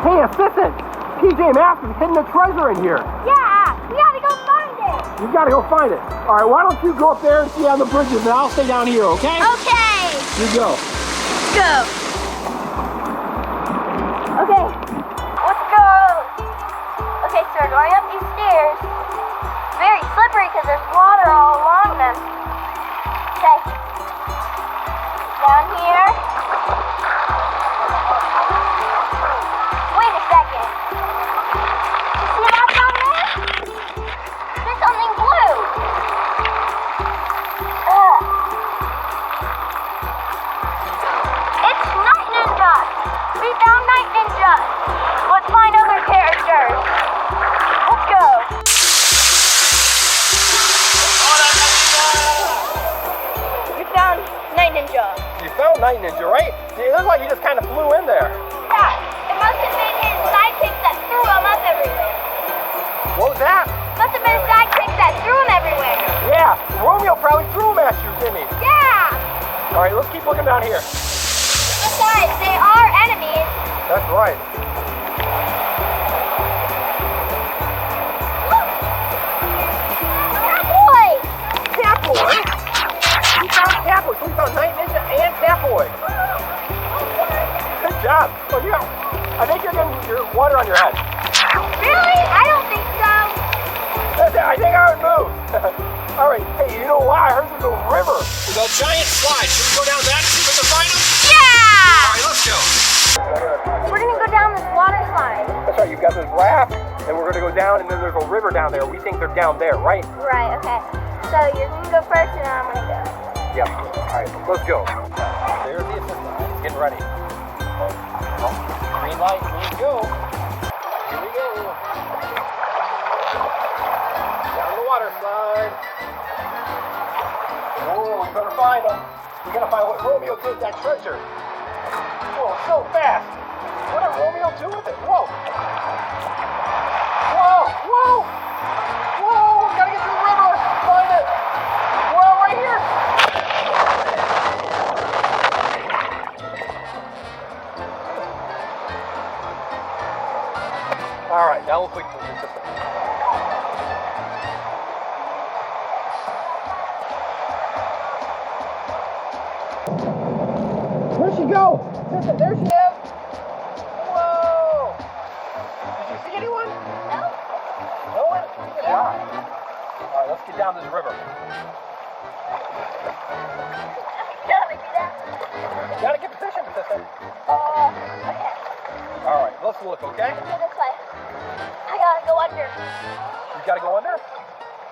Hey, assistant! PJ Masks is hidden a treasure in here. Yeah, we gotta go find it. You gotta go find it. All right, why don't you go up there and see on the bridges, and I'll stay down here, okay? Okay. You go. Go. Okay, let's go. Okay, so we're going up these stairs. Very slippery because there's water all along them. Okay. Down here. Wait a second. See that down there? There's something blue. It's Night Ninja. We found Night Ninja. Let's find other characters. Let's go. We found Night Ninja. You found Night Ninja, right? It looks like you just kind of flew in there. Yeah, it must have been his sidekicks that threw him up everywhere. What was that? Must have been his sidekicks that threw him everywhere. Yeah, Romeo probably threw him at you, didn't he? Yeah. All right, let's keep looking down here. Besides, they are enemies. That's right. Catboy! Catboy? We found Catboy. So we found Night Ninja and Catboy. Good job. Oh, yeah. I think you're getting your water on your head. Really? I don't think so. I think I would move. All right. Hey, you know what? I heard there's a river. There's a giant slide. Should we go down that and see if we can find them? Yeah! All right, let's go. We're gonna go down this water slide. That's right. You've got this raft, and we're going to go down, and then there's a river down there. We think they're down there, right? Right, okay. So you're gonna go first and I'm gonna go. Yeah. All right, let's go. There's the assistant. He's getting ready. Green light, green go. Here we go. Down the water slide. Oh, we better find them. We gotta find what Romeo did with that treasure. Whoa, so fast. What did Romeo do with it? Whoa. Whoa, whoa. Whoa, we gotta get to the river. Find it. Whoa, right here. All right, now we'll click the system. Where'd she go? Listen, there she is. Whoa! Did you see anyone? No? No one? Good job. All right, let's get down this river. Gotta do that. You gotta get position, sister. Okay. All right, let's look, okay? Go this way. I gotta go under. You gotta go under?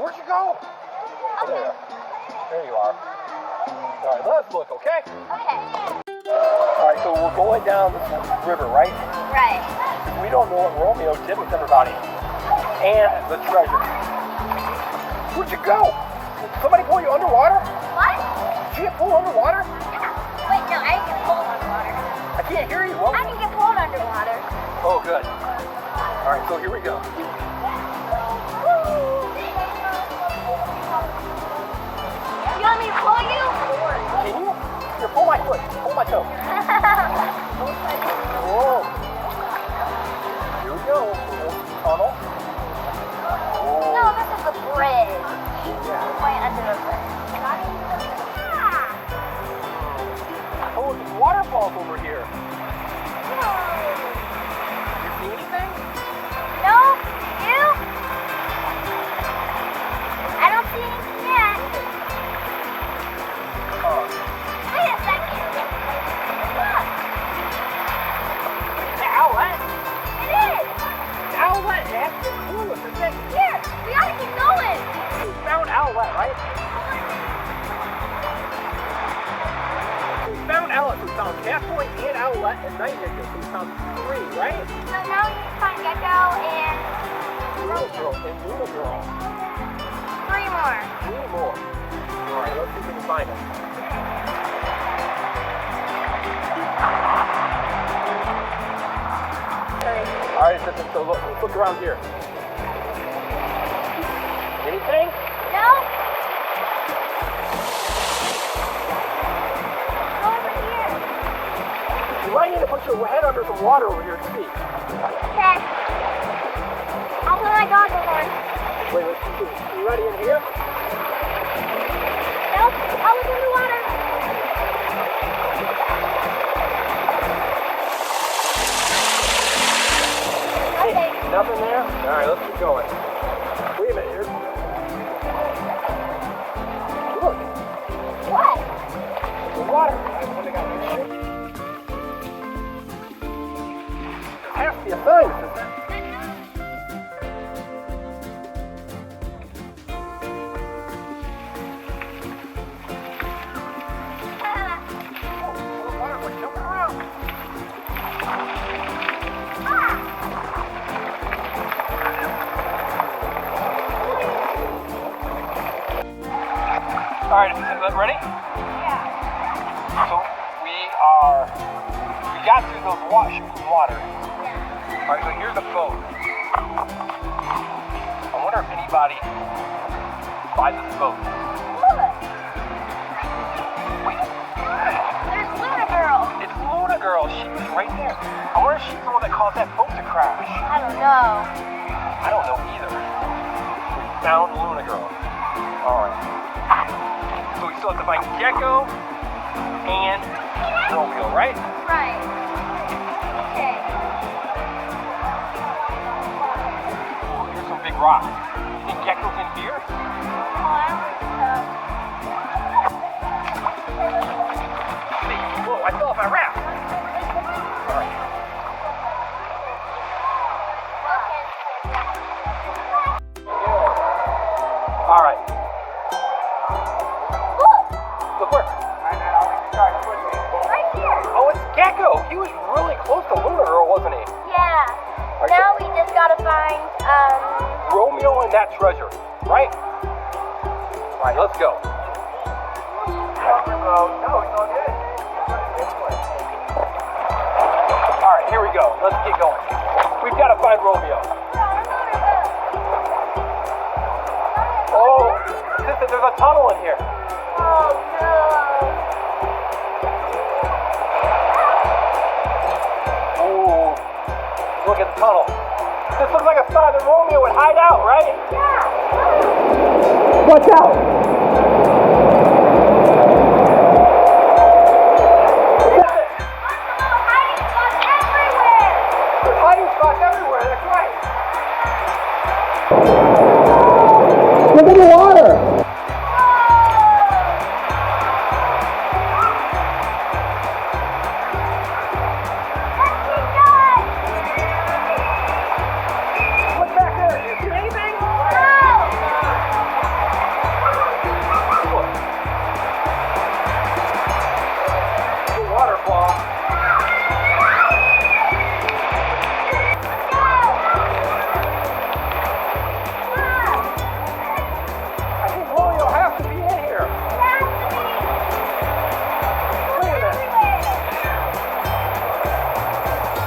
Where'd you go? Oh, there. There you are. All right, let's look, okay? Okay. All right, so we're going down this river, right? Right. We don't know what Romeo did with everybody. And the treasure. Where'd you go? Did somebody pull you underwater? What? Did you get pulled underwater? Wait, no, I didn't get pulled underwater. I can't hear you. What? I didn't get pulled underwater. Oh, good. All right, so here we go. You want me to pull you? Can you? Here, pull my foot. Pull my toe. Whoa. Here we go. Tunnel. Whoa. No, this is the bridge. Yeah. We're going under the bridge. Oh, there's waterfalls over here. You see anything? No? You? I don't see anything yet. Wait a second. Look. It's the Owlette. It is. The Owlette. That's the coolest, isn't it? Here, we gotta keep going. We found Owlette, right? We found Owlette. We found Catboy and Owlette and Night Ninja. We found 3, right? So now we need to find Gekko and Little girl and little girl. 3 more. 3 more. All right, let's see if we can find them. All right, so let's look around here. Anything? No? Go over here. You might need to put put your head under some water over here to see. Okay. I'll put my goggles on. Wait, let's see. You ready in here? Nope. I'll look in the water. Okay. Nothing there? Alright, let's keep going. Wait a minute here. Look, What? the water. There has to be a sign, isn't there? Oh, the water's like jumping around. Alright, is that ready? Yeah. So we got through those shooting water. Yeah. Alright, so here's a boat. I wonder if anybody buys this boat. Look. Wait, There's Luna Girl. it's Luna Girl. She was right there. I wonder if she's the one that caused that boat to crash. I don't know. I don't know either. We found Luna Girl. Alright. So we still have to find Gekko and Romeo, right? Right. Okay. Oh, here's some big rocks. You think Gekko's in here? Oh, I don't think so. Hey, whoa, I fell off my raft. Alright. Alright. Look. Look where? Right here. Oh, it's Gekko. He was really close to Luna Girl, wasn't he? Yeah. Now we just gotta find, Romeo and that treasure, right? Alright, let's go. Alright, here we go. Let's get going. We've got to find Romeo. Oh, sister, there's a tunnel in here. Oh no. Ooh, look at the tunnel. This looks like a spot that Romeo would hide out, right? Yeah. Watch out! Hiding spots everywhere. There's hiding spots everywhere, that's right. Look at the water! What's back there? Do you see anything? Look. The waterfall. I think Romeo has to be in here. Look at that.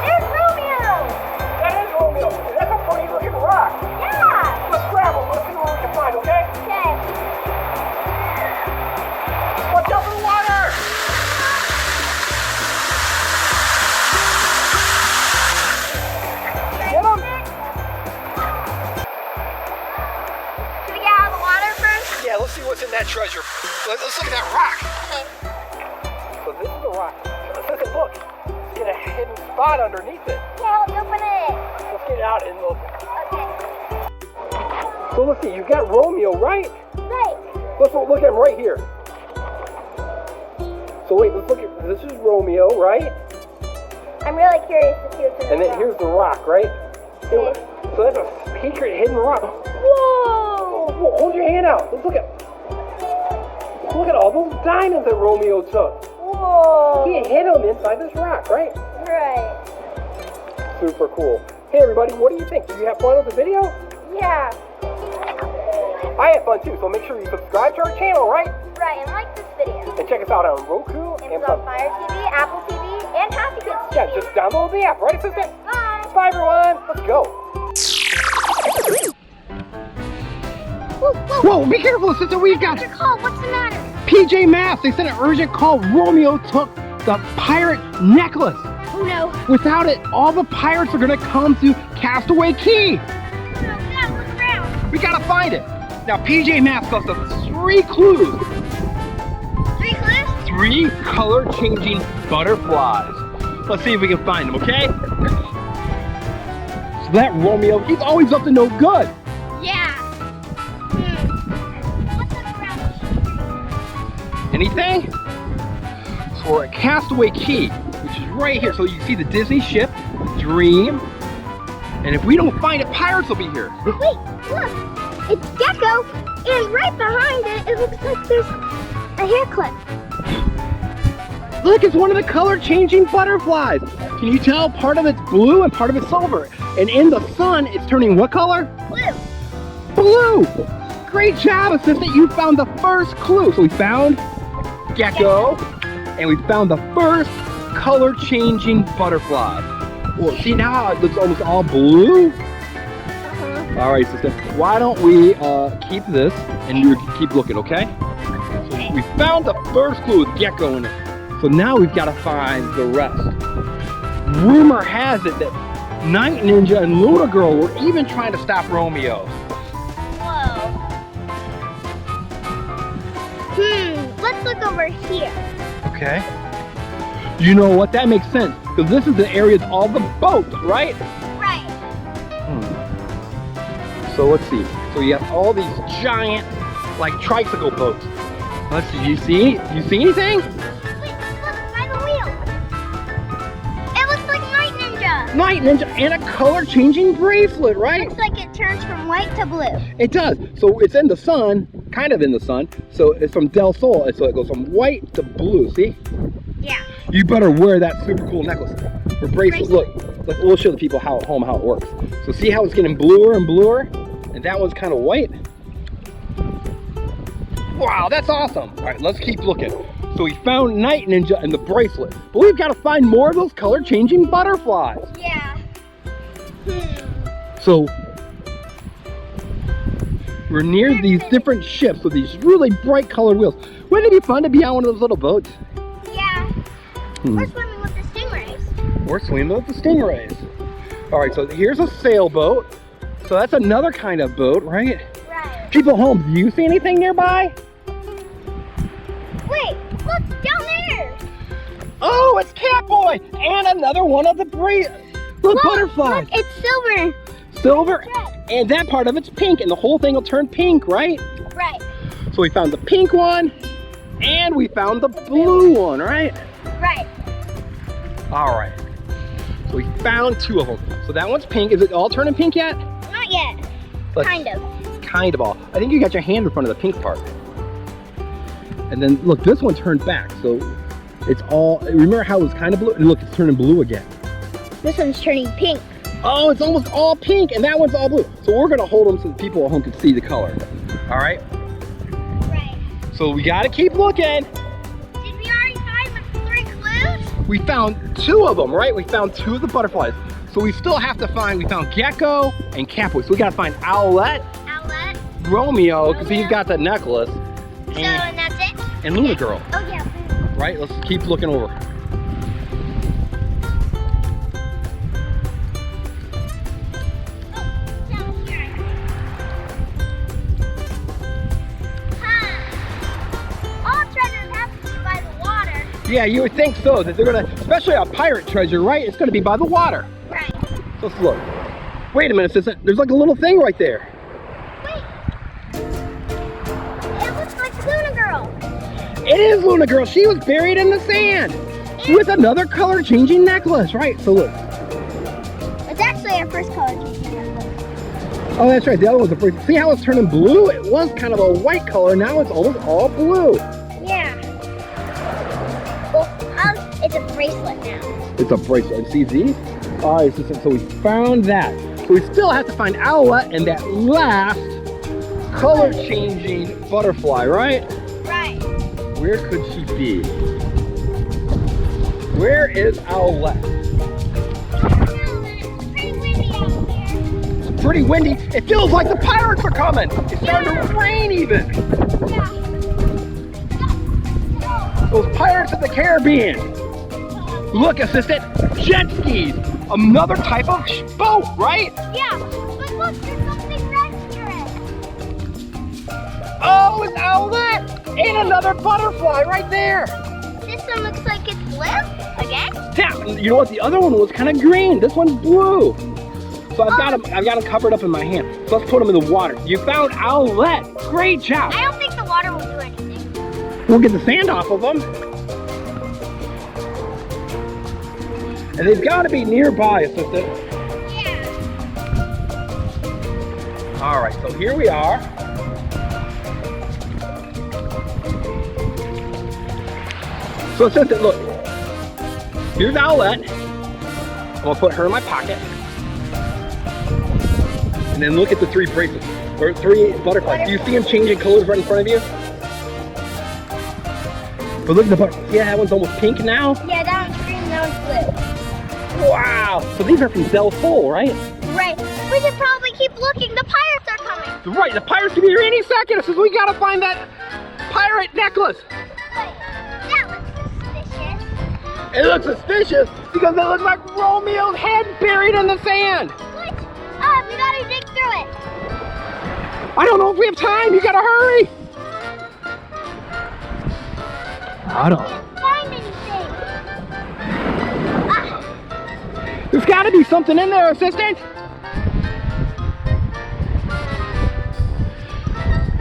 There's Romeo. That is Romeo. That's a funny looking rock. Yeah. Let's grab him. Let's see what we can find, okay? Okay. Watch out for the water! Get him! Should we get out of the water first? Yeah, let's see what's in that treasure. Let's look at that rock. Okay. So this is the rock. Listen, look. Get a hidden spot underneath it. Yeah, let's open it. Let's get it out and look. Okay. So let's see, you got Romeo, right? Right. Let's look at him right here. So wait, let's look at, this is Romeo, right? I'm really curious to see what's in And then here's the rock, right? Okay. So that's a secret hidden rock. Whoa! Whoa, hold your hand out. Let's look at all those diamonds that Romeo took. Whoa! He hid them inside this rock, right? Right. Super cool. Hey everybody, what do you think? Did you have fun with the video? Yeah. I had fun too, so make sure you subscribe to our channel, right? Right, and like this video. And check us out on Roku, Amazon Fire TV, Apple TV, and Happy Kids TV. Yeah, just download the app, right, assistant? Bye. Bye everyone, let's go. Whoa, be careful, assistant, we got What's your call? What's the matter? PJ Masks. They sent an urgent call. Romeo took the pirate necklace. Oh no. Without it, all the pirates are gonna come to Castaway Key. Oh, God, look around. We gotta find it. Now, PJ Masks gives us 3 clues. 3 clues? 3 color-changing butterflies. Let's see if we can find them, okay? So that Romeo, he's always up to no good. Yeah. Let's look around. Anything? So we're at Castaway Key, which is right here. So you see the Disney ship, Dream. And if we don't find it, pirates will be here. Wait, look. It's Gekko, and right behind it, it looks like there's a hair clip. Look, it's one of the color-changing butterflies. Can you tell? Part of it's blue and part of it's silver. And in the sun, it's turning what color? Blue. Blue! Great job, assistant. You found the first clue. So we found Gekko, and we found the first color-changing butterfly. Well, see now how it looks almost all blue? All right, assistant. Why don't we keep this and you keep looking, okay? So we found the first clue with Gekko in it. So now we've got to find the rest. Rumor has it that Night Ninja and Luna Girl were even trying to stop Romeo. Whoa. Let's look over here. Okay. You know what? That makes sense. Because this is the area of all the boats, right? Right. So let's see. So you have all these giant, like tricycle boats. Let's see. Do you see anything? Wait, look, by the wheel. It looks like Night Ninja. Night Ninja and a color-changing bracelet, right? Looks like it turns from white to blue. It does. So it's in the sun, kind of in the sun. So it's from Del Sol, so it goes from white to blue. See? Yeah. You better wear that super cool necklace or bracelet. Look, we'll show the people how at home how it works. So see how it's getting bluer and bluer, and that one's kind of white. Wow, that's awesome. All right, let's keep looking. So we found Night Ninja and the bracelet, but we've got to find more of those color-changing butterflies. Yeah. So we're near these different ships with these really bright colored wheels. Wouldn't it be fun to be on one of those little boats? Yeah. We're swimming with the stingrays. We're swimming with the stingrays. All right, so here's a sailboat. So that's another kind of boat, right? Right. People home, do you see anything nearby? Wait, look, down there. Oh, it's Catboy and another one of the little butterflies. Look, it's silver. Silver, Red. and that part of it's pink, and the whole thing will turn pink, right? Right. So we found the pink one, and we found the blue one, right? Right. All right. So we found 2 of them. So that one's pink. Is it all turning pink yet? Not yet. Kind of. Kind of all. I think you got your hand in front of the pink part. And then look, this one turned back. So it's all, remember how it was kind of blue? And look, it's turning blue again. This one's turning pink. Oh, it's almost all pink, and that one's all blue. So we're gonna hold them so the people at home can see the color. All right? Right. So we gotta keep looking. Did we already find the 3 clues? We found 2 of them, right? We found 2 of the butterflies. So we still have to find, we found Gekko and Catboy. So we gotta find Owlette, Romeo, because he's got the necklace, And that's it? and Luna Girl, Oh, yeah. right? Let's keep looking over. Down here. All treasures have to be by the water. Yeah, you would think so, that they're gonna, especially a pirate treasure, right? It's gonna be by the water. Right. So let's look. Wait a minute, assistant. There's like a little thing right there. Wait. It looks like Luna Girl. It is Luna Girl. She was buried in the sand with another color-changing necklace, right? So look. It's actually our first color changing necklace. Oh, that's right. The other one's the first. See how it's turning blue? It was kind of a white color. Now it's almost all blue. Yeah. Well, it's a bracelet now. It's a bracelet. See these? All right, so we found that. So we still have to find Owlette and that last color-changing butterfly, right? Right. Where could she be? Where is Owlette? It's pretty windy out there. It's pretty windy. It feels like the pirates are coming. It's starting to rain even. Yeah. Those Pirates of the Caribbean. Look, assistant, jet skis. Another type of boat, right? Yeah, but look, there's something red here. Oh, it's Owlette and another butterfly right there. This one looks like it's blue again. Yeah, you know what? The other one was kind of green. This one's blue. So I've got them covered up in my hand. So let's put them in the water. You found Owlette. Great job. I don't think the water will do anything. We'll get the sand off of them. And they've got to be nearby, assistant. Yeah. All right, so here we are. So assistant, look. Here's Owlette. I'm gonna put her in my pocket. And then look at the 3 bracelets, or 3 butterflies. Do you see them changing colors right in front of you? But look at the butterfly. Yeah, that one's almost pink now. Yeah, that one's green, that one's blue. Wow! So these are from Cell Full, right? Right. We should probably keep looking. The pirates are coming. Right, the pirates could be here any second. It says we gotta find that pirate necklace. Wait, that looks suspicious. It looks suspicious because it looks like Romeo's head buried in the sand. What? We gotta dig through it. I don't know if we have time. You gotta hurry. I don't. Can't find anything. There's gotta be something in there, assistant.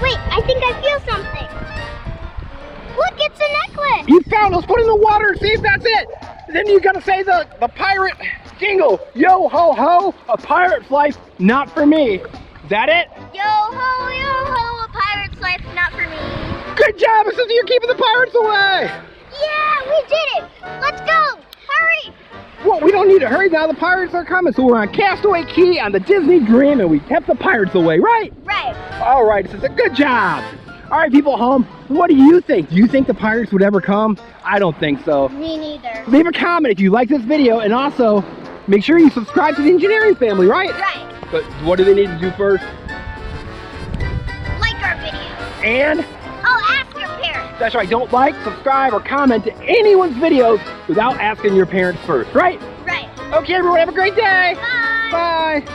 Wait, I think I feel something. Look, it's a necklace. You found it. Let's put it in the water and see if that's it. Then you gotta say the pirate jingle. Yo ho ho, a pirate's life, not for me. Is that it? Yo ho, a pirate's life, not for me. Good job, assistant. You're keeping the pirates away. Yeah, we did it. Let's go. Hurry. Well, we don't need to hurry now. The pirates are coming. So we're on Castaway Key on the Disney Dream, and we kept the pirates away, right? Right. All right, assistant. Good job. All right, people at home, what do you think? Do you think the pirates would ever come? I don't think so. Me neither. Leave a comment if you like this video, and also make sure you subscribe to the Engineering Family, right? Right. But what do they need to do first? Like our video. And Ask your parents. that's right, don't like, subscribe, or comment to anyone's videos without asking your parents first, right? Right. Okay, everyone, have a great day. Bye. Bye.